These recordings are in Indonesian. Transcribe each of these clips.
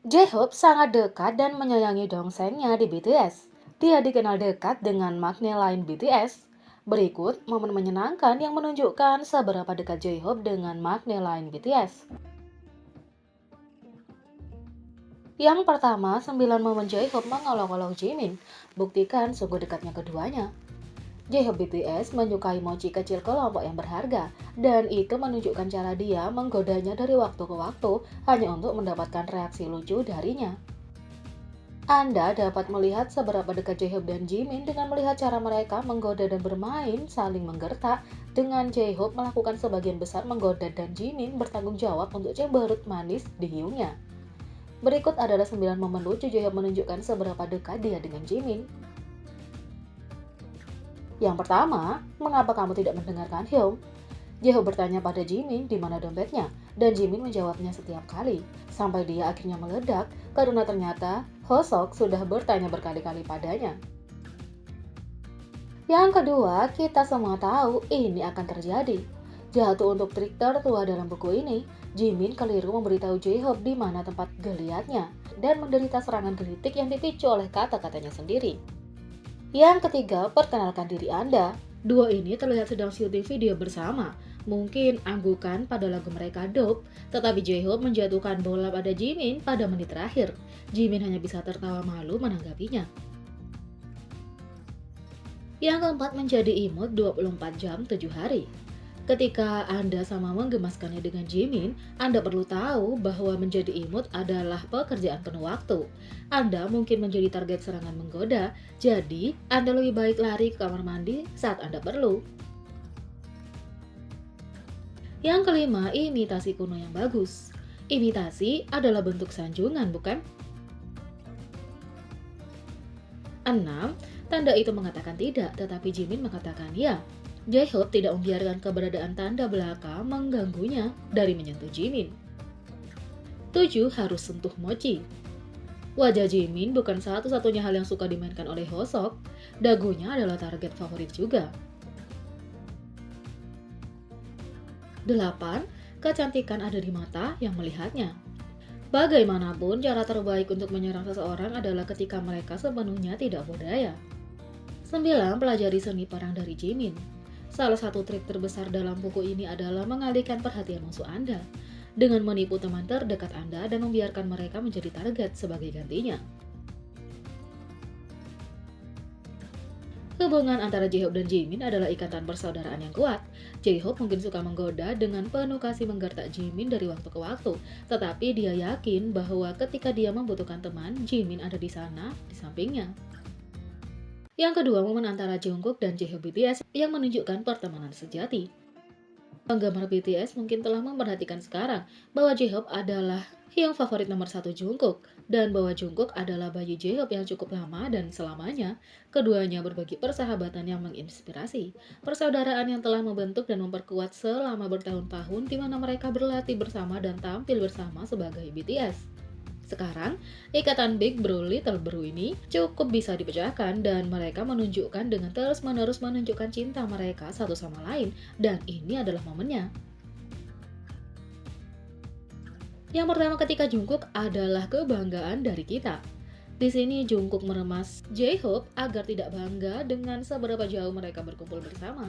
J-Hope sangat dekat dan menyayangi dongsengnya di BTS. Dia dikenal dekat dengan makna lain BTS. Berikut momen menyenangkan yang menunjukkan seberapa dekat J-Hope dengan makna lain BTS. Yang pertama, 9 momen J-Hope mengolok-olok Jimin. Buktikan sungguh dekatnya keduanya. J-Hope BTS menyukai mochi kecil kelompok yang berharga, dan itu menunjukkan cara dia menggodanya dari waktu ke waktu hanya untuk mendapatkan reaksi lucu darinya. Anda dapat melihat seberapa dekat J-Hope dan Jimin dengan melihat cara mereka menggoda dan bermain saling menggertak, dengan J-Hope melakukan sebagian besar menggoda dan Jimin bertanggung jawab untuk cemberut manis di hiungnya. Berikut adalah 9 momen lucu J-Hope menunjukkan seberapa dekat dia dengan Jimin. Yang pertama, mengapa kamu tidak mendengarkan Hyung? J-Hope bertanya pada Jimin di mana dompetnya, dan Jimin menjawabnya setiap kali, sampai dia akhirnya meledak karena ternyata Hosok sudah bertanya berkali-kali padanya. Yang kedua, kita semua tahu ini akan terjadi. Jatuh untuk trik tertua dalam buku ini, Jimin keliru memberitahu J-Hope di mana tempat geliatnya, dan menderita serangan gelitik yang dipicu oleh kata-katanya sendiri. Yang ketiga, perkenalkan diri Anda. Dua ini terlihat sedang syuting video bersama. Mungkin anggukan pada lagu mereka Dope, tetapi J-Hope menjatuhkan bola pada Jimin pada menit terakhir. Jimin hanya bisa tertawa malu menanggapinya. Yang keempat, menjadi imut 24 jam 7 hari. Ketika Anda sama menggemaskannya dengan Jimin, Anda perlu tahu bahwa menjadi imut adalah pekerjaan penuh waktu. Anda mungkin menjadi target serangan menggoda, jadi Anda lebih baik lari ke kamar mandi saat Anda perlu. Yang kelima, imitasi kuno yang bagus. Imitasi adalah bentuk sanjungan, bukan? 6. Tanda itu mengatakan tidak, tetapi Jimin mengatakan ya. J-Hope tidak membiarkan keberadaan tanda belaka mengganggunya dari menyentuh Jimin. 7. Harus sentuh mochi. Wajah Jimin bukan satu-satunya hal yang suka dimainkan oleh Hosok. Dagunya adalah target favorit juga. 8. Kecantikan ada di mata yang melihatnya. Bagaimanapun, cara terbaik untuk menyerang seseorang adalah ketika mereka sepenuhnya tidak berdaya. 9. Pelajari seni perang dari Jimin. Salah satu trik terbesar dalam buku ini adalah mengalihkan perhatian musuh Anda dengan menipu teman terdekat Anda dan membiarkan mereka menjadi target sebagai gantinya. Hubungan antara J-Hope dan Jimin adalah ikatan persaudaraan yang kuat. J-Hope mungkin suka menggoda dengan penuh kasih menggertak Jimin dari waktu ke waktu, tetapi dia yakin bahwa ketika dia membutuhkan teman, Jimin ada di sana, di sampingnya. Yang kedua, momen antara Jungkook dan J-Hope BTS yang menunjukkan pertemanan sejati. Penggemar BTS mungkin telah memperhatikan sekarang bahwa J-Hope adalah yang favorit nomor satu Jungkook, dan bahwa Jungkook adalah bayi J-Hope yang cukup lama dan selamanya. Keduanya berbagi persahabatan yang menginspirasi, persaudaraan yang telah membentuk dan memperkuat selama bertahun-tahun di mana mereka berlatih bersama dan tampil bersama sebagai BTS. Sekarang, ikatan Big Bro Little Bro ini cukup bisa dipecahkan dan mereka menunjukkan dengan terus-menerus menunjukkan cinta mereka satu sama lain, dan ini adalah momennya. Yang pertama, ketika Jungkook adalah kebanggaan dari kita. Di sini Jungkook meremas J-Hope agar tidak bangga dengan seberapa jauh mereka berkumpul bersama.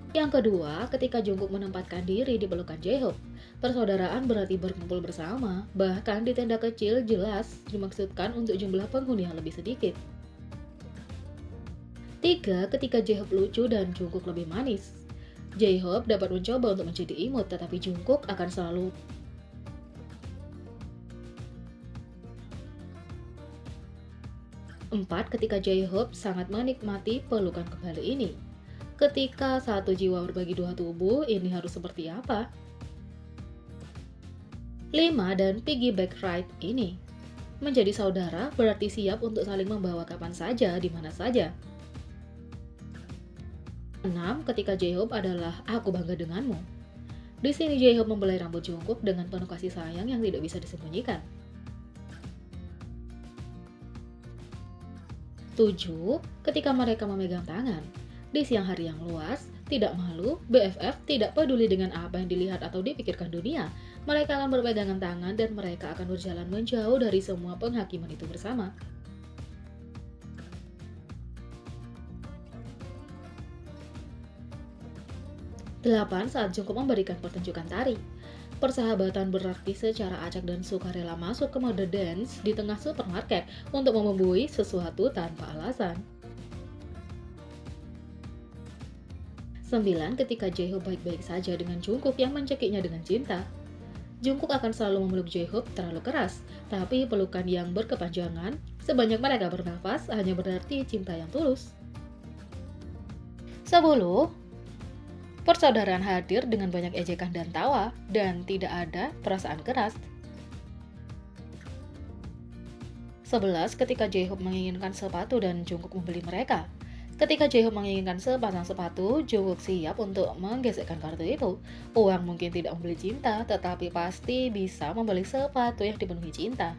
Yang kedua, ketika Jungkook menempatkan diri di pelukan J-Hope. Persaudaraan berarti berkumpul bersama, bahkan di tenda kecil jelas dimaksudkan untuk jumlah penghuni yang lebih sedikit. 3. Ketika J-Hope lucu dan Jungkook lebih manis. J-Hope dapat mencoba untuk menjadi imut, tetapi Jungkook akan selalu 4. Ketika J-Hope sangat menikmati pelukan kembali ini. Ketika satu jiwa berbagi dua tubuh, ini harus seperti apa? 5. Dan piggyback ride ini. Menjadi saudara berarti siap untuk saling membawa kapan saja, di mana saja. 6. Ketika J-Hope adalah aku bangga denganmu. Di sini J-Hope membelai rambut Jungkook dengan penuh kasih sayang yang tidak bisa disembunyikan. 7. Ketika mereka memegang tangan. Di siang hari yang luas, tidak malu, BFF tidak peduli dengan apa yang dilihat atau dipikirkan dunia. Mereka akan berpegangan tangan dan mereka akan berjalan menjauh dari semua penghakiman itu bersama. 8. Saat Jungkook memberikan pertunjukan tari. Persahabatan berarti secara acak dan sukarela masuk ke mode dance di tengah supermarket untuk membumbui sesuatu tanpa alasan. 9. Ketika J-Hope baik-baik saja dengan Jungkook yang mencekiknya dengan cinta. Jungkook akan selalu memeluk J-Hope terlalu keras, tapi pelukan yang berkepanjangan, sebanyak mereka bernafas, hanya berarti cinta yang tulus. 10. Persaudaraan hadir dengan banyak ejekan dan tawa, dan tidak ada perasaan keras. 11. Ketika J-Hope menginginkan sepatu dan Jungkook membeli mereka. Ketika J-Hope menginginkan sepasang sepatu, Jungkook siap untuk menggesekkan kartu itu. Uang mungkin tidak membeli cinta, tetapi pasti bisa membeli sepatu yang dipenuhi cinta.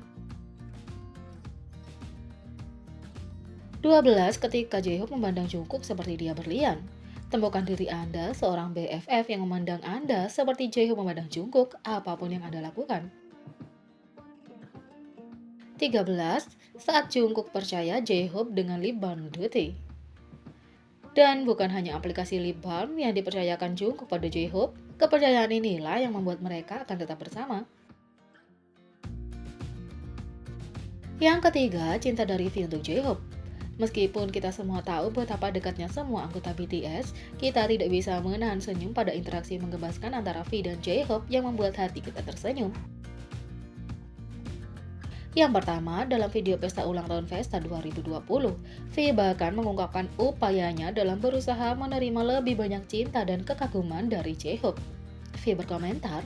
12. Ketika J-Hope memandang Jungkook seperti dia berlian. Temukan diri Anda, seorang BFF yang memandang Anda seperti J-Hope memandang Jungkook, apapun yang Anda lakukan. 13. Saat Jungkook percaya J-Hope dengan lip balm duty. Dan bukan hanya aplikasi lip balm yang dipercayakan Jungkook pada J-Hope, kepercayaan inilah yang membuat mereka akan tetap bersama. Yang ketiga, cinta dari V untuk J-Hope. Meskipun kita semua tahu betapa dekatnya semua anggota BTS, kita tidak bisa menahan senyum pada interaksi menggembaskan antara V dan J-Hope yang membuat hati kita tersenyum. Yang pertama, dalam video pesta ulang tahun Festa 2020, V bahkan mengungkapkan upayanya dalam berusaha menerima lebih banyak cinta dan kekaguman dari J-Hope. V berkomentar,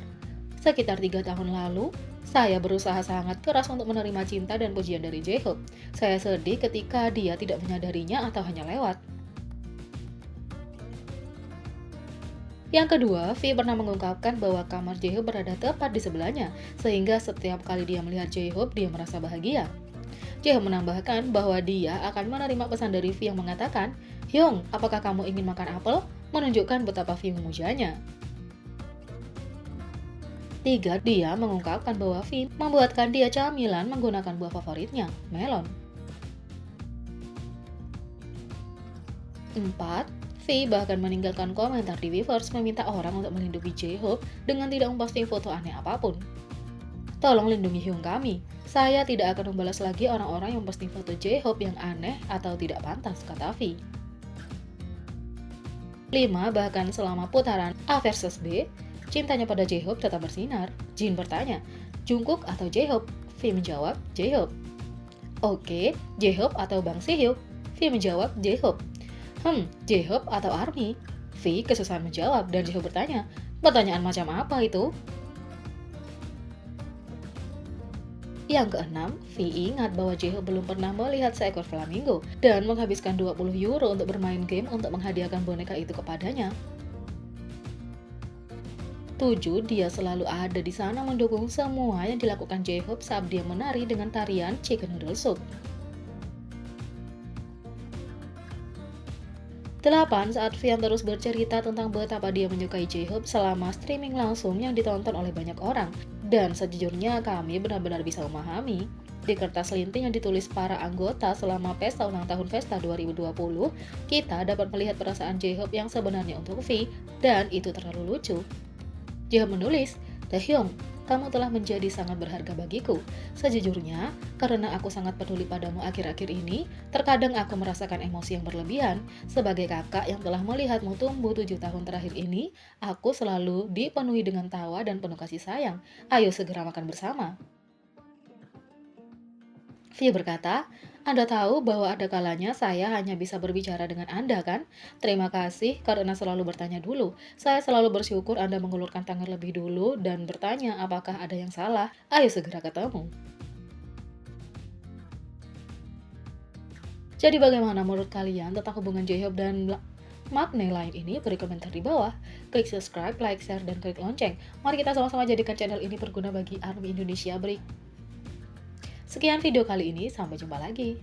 sekitar 3 tahun lalu, saya berusaha sangat keras untuk menerima cinta dan pujian dari J-Hope. Saya sedih ketika dia tidak menyadarinya atau hanya lewat. Yang kedua, V pernah mengungkapkan bahwa kamar J-Hope berada tepat di sebelahnya, sehingga setiap kali dia melihat J-Hope, dia merasa bahagia. J-Hope menambahkan bahwa dia akan menerima pesan dari V yang mengatakan, "Hyung, apakah kamu ingin makan apel?" menunjukkan betapa V memujanya. 3. Dia mengungkapkan bahwa V membuatkan dia camilan menggunakan buah favoritnya, melon. 4. V bahkan meninggalkan komentar di Weverse meminta orang untuk melindungi J-Hope dengan tidak memposting foto aneh apapun. Tolong lindungi Hyung kami. Saya tidak akan membalas lagi orang-orang yang memposting foto J-Hope yang aneh atau tidak pantas, kata V. 5. Bahkan selama putaran A versus B, cintanya pada J-Hope tetap bersinar. Jin bertanya, Jungkook atau J-Hope? V menjawab, J-Hope. Oke, J-Hope atau Bang Si-hyuk? V menjawab, J-Hope. J-Hope atau ARMY? V kesusahan menjawab dan J-Hope bertanya, pertanyaan macam apa itu? Yang keenam, V ingat bahwa J-Hope belum pernah melihat seekor flamingo dan menghabiskan 20 euro untuk bermain game untuk menghadiahkan boneka itu kepadanya. 7. Dia selalu ada di sana mendukung semua yang dilakukan J-Hope saat dia menari dengan tarian Chicken Noodle Soup. 8. Saat V terus bercerita tentang betapa dia menyukai J-Hope selama streaming langsung yang ditonton oleh banyak orang. Dan sejujurnya kami benar-benar bisa memahami. Di kertas linting yang ditulis para anggota selama pesta ulang tahun Festa 2020, kita dapat melihat perasaan J-Hope yang sebenarnya untuk V, dan itu terlalu lucu. J-Hope menulis, Taehyung, kamu telah menjadi sangat berharga bagiku. Sejujurnya, karena aku sangat peduli padamu akhir-akhir ini, terkadang aku merasakan emosi yang berlebihan. Sebagai kakak yang telah melihatmu tumbuh 7 tahun terakhir ini, aku selalu dipenuhi dengan tawa dan penuh kasih sayang. Ayo segera makan bersama. V berkata, Anda tahu bahwa ada kalanya saya hanya bisa berbicara dengan Anda kan? Terima kasih karena selalu bertanya dulu. Saya selalu bersyukur Anda mengulurkan tangan lebih dulu dan bertanya apakah ada yang salah. Ayo segera ketemu. Jadi bagaimana menurut kalian tentang hubungan J-Hope dan Maknae lain ini? Beri komentar di bawah. Klik subscribe, like, share, dan klik lonceng. Mari kita sama-sama jadikan channel ini berguna bagi ARMY Indonesia. Sekian video kali ini, sampai jumpa lagi.